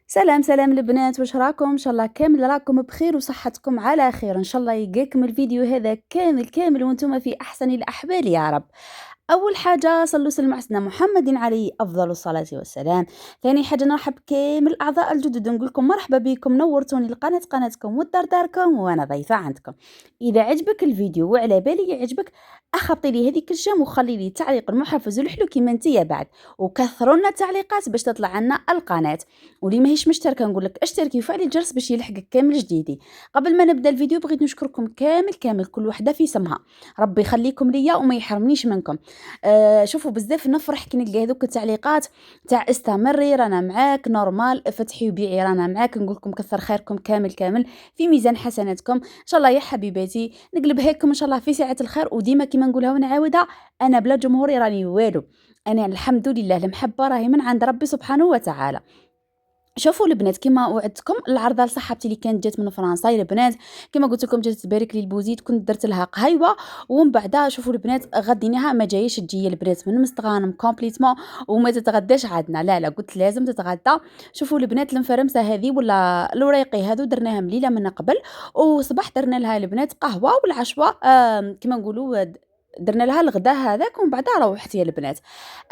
سلام سلام البنات، واش راكم؟ ان شاء الله كامل راكم بخير وصحتكم على خير. ان شاء الله يلقاكم الفيديو هذا كامل وانتم في احسن الاحوال يا رب. اول حاجه صلوا سلموا على سيدنا محمد عليه افضل الصلاه والسلام. ثاني حاجه نرحب كامل الاعضاء الجدد ونقول لكم مرحبا بكم، نورتوني القناه قناتكم والدار داركم وانا ضيفه عندكم. اذا عجبك الفيديو وعلى بالي يعجبك اخبطي لي هذيك الجيم وخلي لي تعليق المحفز والحلو كيما انتيا بعد، وكثروا لنا التعليقات باش تطلع عنا القناه. واللي ماهيش مشتركه نقول لك اشتركي وفعلي الجرس باش يلحقك كامل جديدي. قبل ما نبدا الفيديو بغيت نشكركم كامل كل وحده في اسمها، ربي يخليكم ليا وما يحرمنيش منكم. شوفوا بزاف نفرح كي نلقى هذوك التعليقات تاع استمري رانا معاك، نورمال فتحي وبيعي رانا معاك. نقول لكم كثر خيركم كامل في ميزان حسناتكم ان شاء الله يا حبيباتي. نقلبها لكم ان شاء الله في ساعه الخير، وديما كيما نقولها ونعاودها، انا بلا جمهوري راني والو. انا الحمد لله المحبه راهي من عند ربي سبحانه وتعالى. شوفوا البنات كما وعدتكم العرضه لصاحبتي اللي كانت جات من فرنسا البنات، كما قلت لكم جات تبارك لي البوزيت، كنت درت لها قهيوه ومن بعدها شوفوا البنات غديناها ما جايش تجي البنات من مستغانم كومبليتمون وما تتغداش عندنا، لا قلت لازم تتغدى. شوفوا البنات المفرمسه هذه ولا الوريقي هذو درناهم ليله من قبل، وصباح درنا لها البنات قهوه والعشوه كما نقولوا درنا لها الغداء هذاك ومن بعدها روحت يا البنات.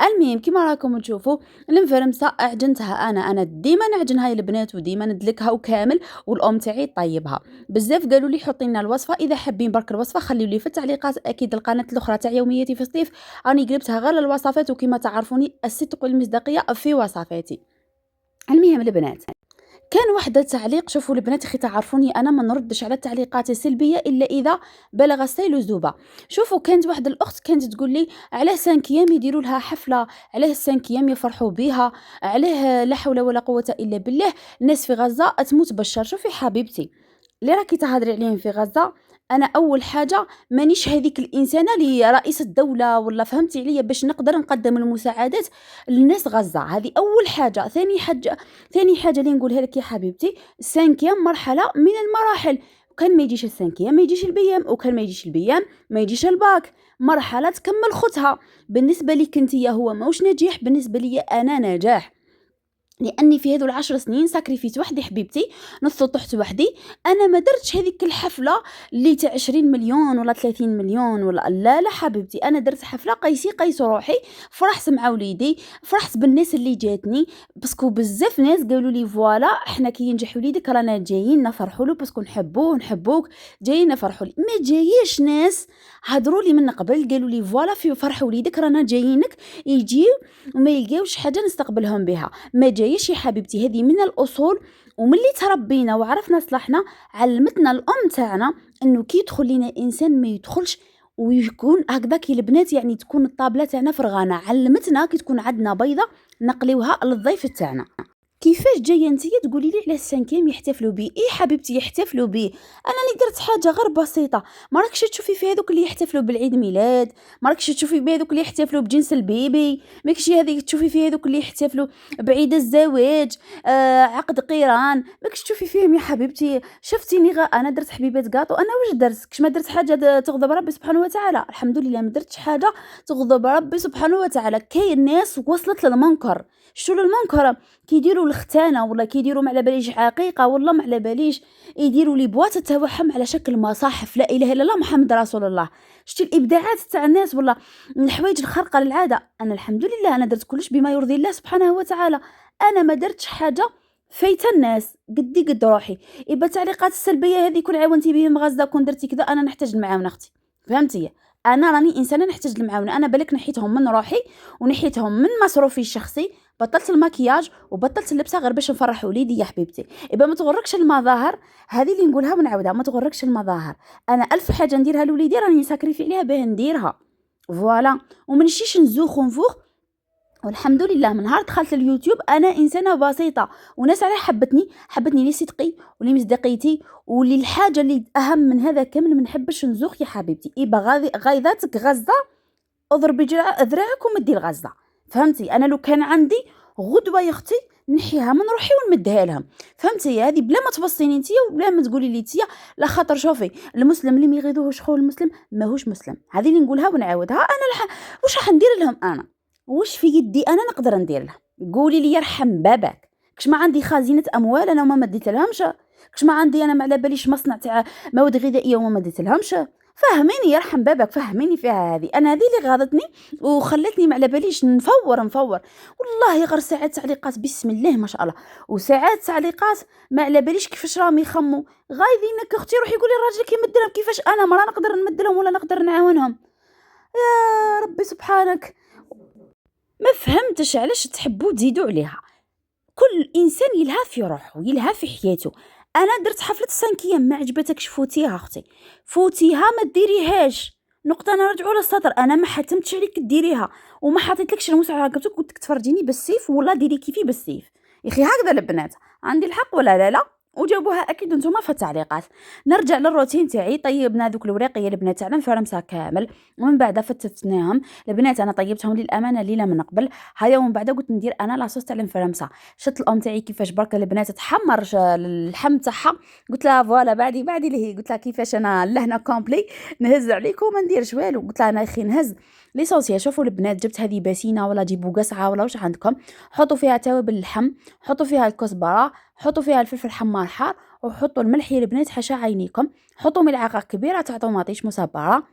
المهم كما راكم تشوفوا المفرمسه عجنتها انا ديما نعجنها يا البنات وديما ندلكها وكامل، والام تاعي طيبها. بزاف قالوا لي حطي لنا الوصفه، اذا حابين برك الوصفه خليوا لي في التعليقات. اكيد القناه الاخرى تاع يومياتي في الصيف راني قلبتها غير الوصفات، وكما تعرفوني الصدق والمصداقيه في وصفاتي. المهم البنات كان واحد التعليق، شوفوا البنات اخي تعرفوني انا ما نردش على التعليقات السلبيه الا اذا بلغ السيل زوبه. شوفوا كانت واحد الاخت كانت تقول لي علاه 5 ايام يديروا لها حفله، علاه 5 ايام يفرحوا بها، علاه لا حول ولا قوه الا بالله الناس في غزه تموت بالشر. شوفي حبيبتي اللي راكي تهضري عليهم في غزه، انا اول حاجه مانيش هذيك الانسانه اللي رئيس الدوله ولا فهمتي عليا باش نقدر نقدم المساعدات للناس غزه، هذه اول حاجه. ثاني حاجه اللي نقولها لك يا حبيبتي، السانكيام مرحله من المراحل، وكان ما يجيش السانكيام ما يجيش البيام، وكان ما يجيش البيام ما يجيش الباك، مرحله تكمل خطها. بالنسبه لك انت هو ماهوش نجاح، بالنسبه لي انا نجاح، لاني في هذو العشر سنين ساكريفيت وحدي حبيبتي، نص طحت وحدي. انا ما درتش هذيك الحفله اللي تاع 20 مليون ولا 30 مليون ولا لا حبيبتي، انا درت حفله قيس روحي، فرحت مع وليدي، فرحت بالناس اللي جاتني، باسكو بزاف ناس قالوا لي فوالا احنا كي ينجح وليدك رانا جايين نفرحوا له باسكو نحبوه ونحبوك، جايين نفرحوا لي. ما جايش ناس هضروا لي من قبل قالوا لي فوالا في فرح وليدك رانا جايينك يجيو وما يلقاوش حاجه نستقبلهم بها. ما جايش يا حبيبتي، هذه من الاصول، وملي تربينا وعرفنا صلحنا علمتنا الام تاعنا انه كي يدخل لينا انسان ما يدخلش ويكون هكذاك البنات، يعني تكون الطابله تاعنا فرغانه. علمتنا كي تكون عندنا بيضه نقليوها للضيف تاعنا. كيفاش جايه نتيا تقولي لي على السانكيام يحتفلوا بيه؟ ايه حبيبتي يحتفلوا بيه، انا اللي درت حاجه غير بسيطه. ما راكش تشوفي في هذوك اللي يحتفلوا بالعيد ميلاد، ما راكش تشوفي في هذوك اللي يحتفلوا بجنس البيبي، ماكش هذيك تشوفي في هذوك اللي يحتفلوا بعيد الزواج، عقد قيران، ماكش تشوفي فيهم يا حبيبتي. شفتيني انا درت حبيبات كاطو، انا واش درت؟ كش ما درت حاجه تغضب ربي سبحانه وتعالى؟ الحمد لله ما درتش حاجه تغضب ربي سبحانه وتعالى. كاين ناس وصلت للمنكر، شو المنكر؟ كيديروا الختانه ولا كيديروا ما على باليش عقيقه ولا ما على باليش يديروا لي بواط التوحم على شكل مصاحف لا اله الا الله محمد رسول الله. شتي الابداعات تاع الناس ولا الحوايج الخارقه للعاده؟ انا الحمد لله انا درت كلش بما يرضي الله سبحانه وتعالى، انا ما درتش حاجه فايته الناس قدي قد روحي. يبقى التعليقات السلبيه هذه كون عاونتي بهم غزه كون درتي كذا، انا نحتاج المعاونه اختي، فهمتي؟ انا راني انسانه نحتاج المعاونه، انا بالك نحيتهم من روحي ونحيتهم من مصروفي الشخصي، بطلت المكياج وبطلت اللبسه غير باش نفرح وليدي يا حبيبتي. يبقى ما تغركش المظاهر، هذه اللي نقولها ونعاودها، ما تغركش المظاهر. انا الف حاجه نديرها لوليدي راني ساكريفي عليها باه نديرها، فوالا. ومنشيش نزوخ ونفوخ. والحمد لله من نهار دخلت اليوتيوب انا انسانه بسيطه، وناس على حبتني لصدقي ولمصداقيتي وللحاجه اللي اهم من هذا كامل. ما نحبش نزوخ يا حبيبتي. يبقى غايضاتك غزه، اضربي ذراعك ومدي الغزه، فهمتي؟ انا لو كان عندي غدوه يا اختي نحيها من روحي ونمدها لهم، فهمتي؟ هذه بلا ما تبصيني نتيا وبلا ما تقولي لي نتيا، لا خاطر شوفي المسلم اللي ما يغيظوهش خو المسلم ماهوش مسلم. هذه اللي نقولها ونعاودها. انا واش راح ندير لهم؟ انا واش في يدي انا نقدر ندير لهم؟ قولي لي يرحم باباك، كاش ما عندي خزينة أموال أنا وما مديتلهمش، كاش ما عندي أنا ما على باليش مصنع تاع مواد غذائية وما مديتلهمش. فهميني يرحم بابك، فهميني فيها هذه، أنا هذه اللي غاضتني وخلتني ما على باليش نفور. والله غير ساعات تعليقات بسم الله ما شاء الله، وساعات تعليقات ما على باليش كيفاش راهم يخموا غايدينك اختي. روحي قولي لراجلك يمدلهم كيفاش انا مرة نقدر نمدلهم ولا نقدر نعاونهم. يا ربي سبحانك، ما فهمتش علاش تحبوا تزيدوا عليها. كل انسان يلها في روحه، يلها في حياته. انا درت حفله 5 ايام ما عجبتكش فوتيها اختي، فوتيها ما ديريهاش. نقطه نرجعوا للسطر، انا ما حتمتش عليك ديريها وما حطيتلكش الموس على رقبتك قلت لك تفرجيني بالسيف ولا ديري كيفي بالسيف. يا اخي هكذا البنات، عندي الحق ولا لا؟ لا. وجاوبوها اكيد نتوما في التعليقات. نرجع للروتين تاعي. طيبنا دوك الوراقيه البنات تاعنا مفرمسه كامل، ومن بعد فتفتناهم البنات. انا طيبتهم للامانه ليله من قبل هيا، ومن بعد قلت ندير انا لاصوص تاع المفرمسه. شفت الام تاعي كيفاش برك البنات تحمر اللحم تاعها، قلت لها فوالا بعدي لهي، قلت لها كيفاش انا اللهنه كومبلي نهز عليكم وما نديرش والو. قلت لها انا اخي نهز ليسونسيال. شوفوا البنات جبت هذه باسينه ولا جيبوا قصعه ولا واش عندكم، حطوا فيها توابل اللحم، حطوا فيها الكزبره، حطوا فيها الفلفل حمار حار، وحطوا الملح يا البنات حاشا عينيكم، حطوا ملعقه كبيره تاع طوماطيش مصبره،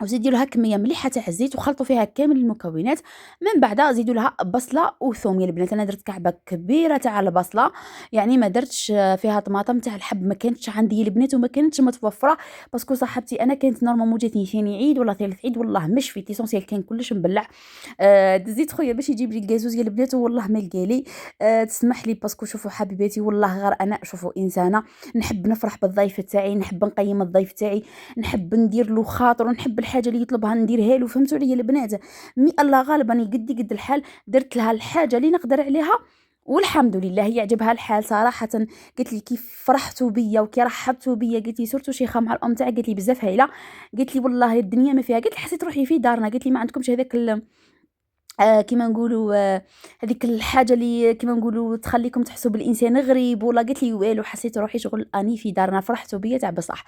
وزيدوا لها كميه مليحه تاع الزيت، وخلطوا فيها كامل المكونات. من بعد زيدوا لها بصله وثوم يا البنات. انا درت كعبه كبيره تاع البصله، يعني ما درتش فيها طماطم تاع الحب، ما كانتش عندي يا البنات وما كانتش متوفره. باسكو صاحبتي انا كانت نورمالمون جاتني ثاني عيد ولا ثالث عيد، والله مش في ليسونسيال كان كلش مبلع. دزيت خويا باش يجيب لي الكازوز يا البنات، والله ما لقالي. تسمح لي باسكو شوفوا حبيباتي، والله غير انا شوفوا انسانه نحب نفرح بالضيف تاعي، نحب نقيم الضيف تاعي، نحب ندير له خاطر، ونحب الحاجه اللي يطلبها نديرها له. فهمتوا عليا البنات؟ الله غالب راني قد الحال درت لها الحاجه اللي نقدر عليها، والحمد لله يعجبها الحال صراحه. قالت لي كيف فرحتوا بيا وكي رحبتوا بيا، قالت لي سورتو شيخه مع الام تاعي، قالت لي بزاف هايله، قالت لي والله الدنيا ما فيها، قالت لي حسيت روحي في دارنا، قالت لي ما عندكمش هذاك كيما نقولوا هذيك الحاجه اللي كيما نقولوا تخليكم تحسوا بالانسان غريب، ولا قلت لي والو حسيت روحي شغل اني في دارنا، فرحتوا بيا تاع بصح.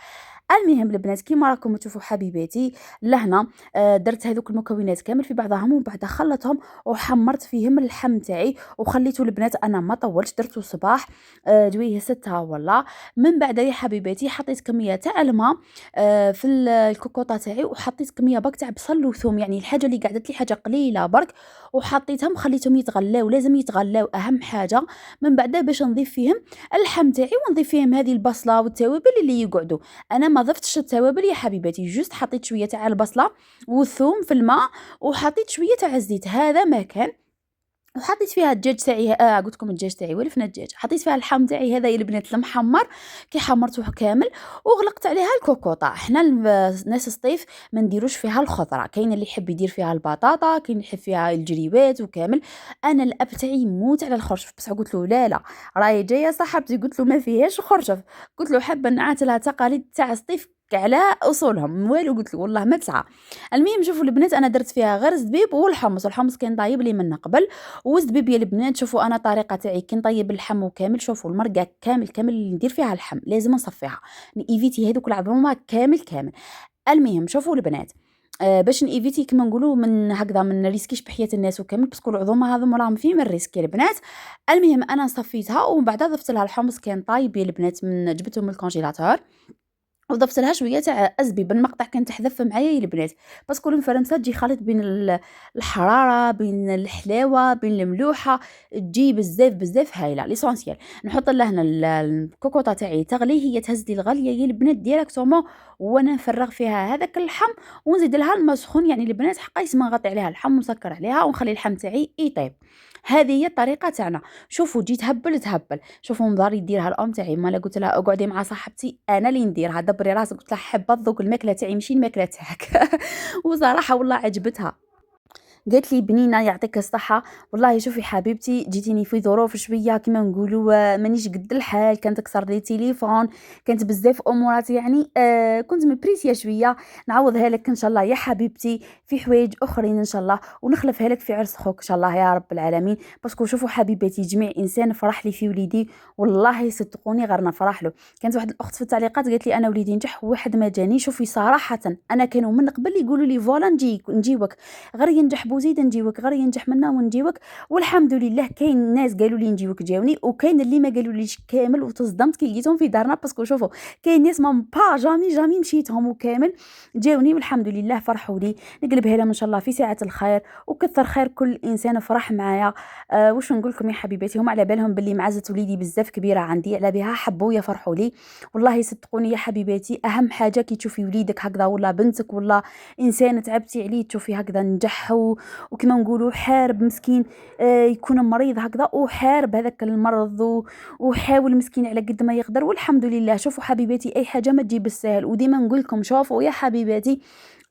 المهم البنات كيما راكم تشوفوا حبيباتي لهنا، درت هذوك المكونات كامل في بعضهم، ومن بعد خلطهم وحمرت فيهم اللحم تاعي وخليته البنات. انا ما طولتش، درته صباح جويه 6 ولا. من بعد يا حبيباتي حطيت كميه تاع الماء في الكوكوطه تاعي، وحطيت كميه برك تاع بصل وثوم، يعني الحاجه اللي قعدت لي حاجه قليله برك، وحطيتهم خليتهم يتغلاو، لازم يتغلاو اهم حاجه. من بعد باش نضيف فيهم اللحم تاعي، ونضيف فيهم هذه البصله والتوابل اللي يقعدوا. انا ما ضفتش التوابل يا حبيباتي، جوست حطيت شويه تاع البصله والثوم في الماء، وحطيت شويه تاع الزيت، هذا ما كان. وحطيت فيها الدجاج تاعي، قلت لكم الدجاج تاعي ولفنا الدجاج، حطيت فيها اللحم تاعي هذا يا البنات المحمر، كي حمرته كامل وغلقت عليها الكوكوطه. احنا ناس الصيف ما نديروش فيها الخضره، كاين اللي يحب يدير فيها البطاطا، كاين اللي يحب فيها الجريبات وكامل. انا الاب تاعي يموت على الخرشف، بس قلت له لا راهي جايه صاحبتي، قلت له ما فيهاش خرشف، قلت له حابه نعاتلها تقاليد تاع الصيف على اصولهم والو، قلت له والله ما تسعى. المهم شوفوا البنات انا درت فيها غير الزبيب والحمص كان طايب لي من قبل، والزبيب يا البنات. شوفوا انا طريقه تاعي كي نطيب اللحم وكامل، شوفوا المرقه كامل اللي ندير فيها اللحم لازم نصفيها، نيفيتي هذوك العظومه كامل. المهم شوفوا البنات، باش نيفيتي كما نقولوا من هكذا من ريسكيش بحياه الناس وكامل، باسكو العظومه هذو راهم فيه من ريسك يا البنات. المهم انا صفيتها، ومن بعد ضفت لها الحمص كان طايب يا البنات، من جبته من الكونجيلاتور، وضفت لها شويه تاع الزبيب المقطع كان تحذف معايا يا البنات، باسكو المفرمسه تجي خليط بين الحراره، بين الحلاوه، بين الملوحه، تجي بزاف هايله. ليسونسيال نحط لها هنا الكوكوطه تاعي تغلي، هي تهز لي الغليه يا البنات ديريكتومون، وانا نفرغ فيها هذاك اللحم ونزيد لها الماء سخون، يعني البنات حقيس ما نغطي عليها اللحم ونسكر عليها ونخلي اللحم تاعي يطيب. هذه هي الطريقه تاعنا. شوفوا جيت هبل، شوفوا نظري يديرها الام تاعي، مالا قلت لها اقعدي مع صاحبتي انا اللي نديرها، دبري راسك، قلت لها حابه تذوق الماكله تاعي ماشي الماكله تاعك. وصراحه والله عجبتها، قالت لي بنينه يعطيك الصحه. والله شوفي حبيبتي جيتيني في ظروف شويه كيما نقولوا مانيش قد الحال، كانت تكسر لي تليفون، كانت بزاف امورات يعني كنت مبريسيه شويه. نعوضها لك ان شاء الله يا حبيبتي في حوايج اخرين ان شاء الله، ونخلفها لك في عرس خوك ان شاء الله يا رب العالمين. باسكو شوفوا حبيباتي جميع انسان فرح لي في وليدي، والله صدقوني غير نفرح له. كانت واحد الاخت في التعليقات قالت لي انا وليدي نجح واحد ما جاني. شوفي صراحه انا كانوا من قبل يقولوا لي فوالا نجيوك غير ينجح وزيد نجيوك، غير ينجح منا ونجيوك. والحمد لله كاين ناس قالوا لي نجيوك جاوني، وكاين اللي ما قالوليش كامل وتصدمت كي لقيتهم في دارنا. باسكو شوفوا كاين ناس ما با جامي مشيتهم وكامل جاوني والحمد لله فرحوا لي. نقلبها لهم ان شاء الله في ساعة الخير، وكثر خير كل انسان فرح معايا. واش نقول لكم يا حبيباتي، هم على بالهم باللي معزة وليدي بزاف كبيرة عندي، على بها حبوا يفرحوا لي. والله صدقوني يا حبيباتي اهم حاجة كي تشوفي وليدك هكذا ولا بنتك ولا انسان تعبتي عليه تشوفي هكذا نجح وكما نقولوا حارب مسكين، يكون مريض هكذا وحارب هذاك المرض وحاول مسكين على قد ما يقدر. والحمد لله شوفوا حبيباتي اي حاجه ما تجي بالسهل. وديما نقول لكم شوفوا يا حبيباتي،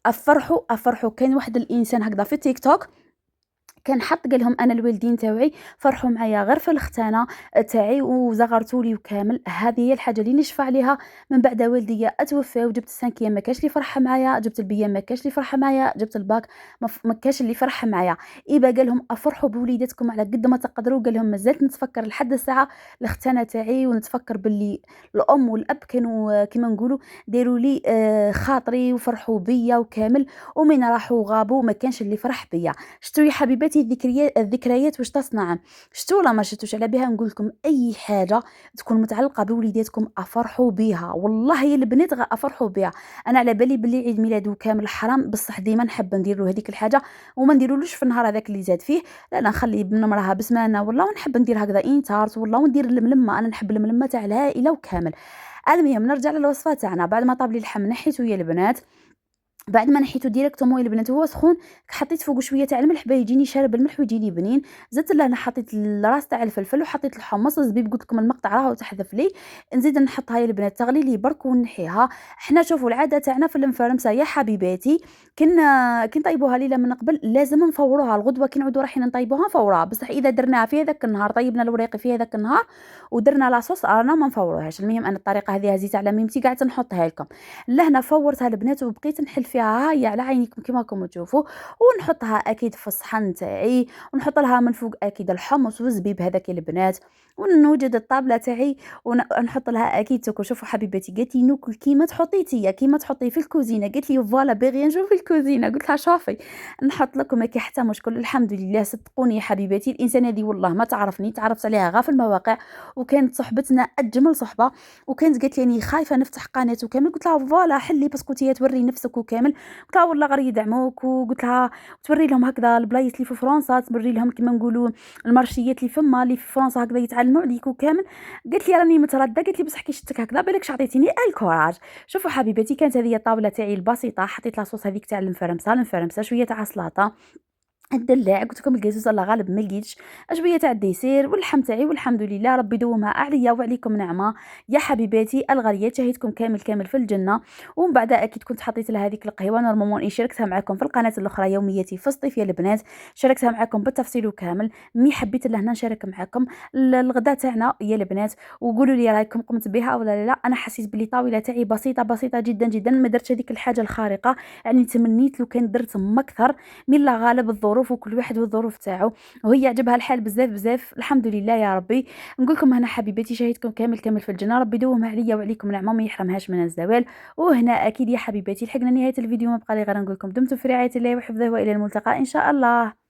افرحوا. كان واحد الانسان هكذا في تيك توك كان حط قال لهم انا الوالدين تاوعي فرحوا معايا غير في الختانه تاعي وزغرتوا لي وكامل. هذه هي الحاجه اللي نشفع عليها من بعد والديا اتوفى، وجبت السانكيه ما كاش اللي فرح معايا، جبت البيام ما كاش اللي فرح معايا، جبت الباك ما كاش اللي فرح معايا. ايبا قال لهم افرحوا بوليداتكم على قد ما تقدروا. قال لهم مازلت نتفكر لحد الساعه الختانه تاعي، ونتفكر باللي الام والاب كانوا كما نقولوا داروا لي خاطري وفرحوا بيا وكامل، ومن راحوا غابوا ما كانش اللي فرح بيا. شتو يا حبيباتي الذكريات واش تصنع؟ شتو ولا ما شفتوش؟ على بها نقول لكم اي حاجه تكون متعلقه بوليداتكم افرحوا بها. والله يا البنات افرحوا بها. انا على بالي باللي عيد ميلاده كامل حرام، بصح ديما نحب ندير له هذيك الحاجه وما نديرولوش في النهار هذاك اللي زاد فيه. لا نخلي بنمرها بسمانه والله، ونحب ندير هكذا انتارت والله، وندير الملمه. انا نحب الملمه تاع العائله وكامل. المهم نرجع للوصفه تاعنا. بعد ما طاب لي اللحم نحيته يا البنات، بعد ما نحيته ديريكتومون البنات هو سخون، حطيت فوق شويه تاع الملح باش يجيني شارب الملح ويجيني بنين. زدت له انا حطيت الراس تاع الفلفل وحطيت الحمص الزبيب، قلت لكم المقطع راهو تحذف لي. نزيد نحطها يا البنات تغلي لي برك ونحيها. حنا شوفوا العاده تاعنا في المفرمسه يا حبيباتي كي نطيبوها ليله من قبل لازم نفوروها الغدوه كي نعودوا رايحين نطيبوها نفوروها. بصح اذا درناها في هذاك النهار طيبنا الوراقي في هذاك النهار ودرنا لاصوص رانا ما نفوروهاش. المهم انا الطريقه هذه هزيت على ميمتي قاعده نحطها لكم. لهنا فورتها البنات وبقيت نحل فيها هيا على عينيكم كما راكم تشوفوا، ونحطها اكيد في الصحن تاعي، ونحط لها من فوق اكيد الحمص والزبيب هذاك البنات، ونوجد الطابله تاعي ونحط لها اكيد توكو. شوفوا حبيباتي قالت لي ناكل كيما تحطيتي كيما تحطي في الكوزينه، قالت لي فوالا باغي نشوف في الكوزينه. قلت لها شوفي نحط لكم ما كاين حتى مشكل. الحمد لله صدقوني يا حبيباتي الانسان هذه والله ما تعرفني، تعرفت عليها غير في المواقع، وكانت صحبتنا اجمل صحبه. وكانت قالت لي اني خايفه نفتح قناه وكامل، قلت لها فوالا حلي باسكو تي توري نفسك وكامل. قلت لها والله غير يدعموك، وقلت لها توري لهم هكذا البلايص اللي في فرنسا، توري لهم كما نقولوا المارشيات اللي فما اللي في فرنسا هكذا يتعلموا عليك وكامل. قالت لي راني متردده، قالت لي بصح كي شفتك هكذا بالك عطيتيني الكوراج. شوفوا حبيباتي كانت هذه الطاوله تاعي البسيطه، حطيت لاصوص هذيك تاع المفرمسه شويه تاع سلطه الدلاع، قلت لكم الكيسوس الله غالب ما لقيتش، شويه تاع الديسير واللحم تاعي. والحمد لله ربي يدومها عليا وعليكم نعمه يا حبيباتي الغاليات. شهيتكم كامل في الجنه. ومن بعد اكيد كنت حطيت لها هذيك القهوه نورمالمون شاركتها معكم في القناه الاخرى يومياتي في الصيف يا البنات، شاركتها معكم بالتفصيل كامل. مي حبيت لهنا نشارك معكم الغداء تاعنا يا البنات، وقولوا لي رايكم قمت بها ولا لا. انا حسيت بلي طاوله تاعي بسيطه جدا ما درتش هذيك الحاجه الخارقه، يعني تمنيت لو كان درت اكثر من لا غالب الظروف، وكل واحد والظروف تاعو، وهي عجبها الحال بزاف. الحمد لله يا ربي. نقول لكم هنا حبيباتي شهيتكم كامل في الجنه، ربي يدومها عليا وعليكم نعمه ما يحرمهاش من الزوال. وهنا اكيد يا حبيباتي لحقنا نهايه الفيديو، ما بقى لي غير نقول لكم دمتم في رعايه الله وحفظه والى الملتقى ان شاء الله.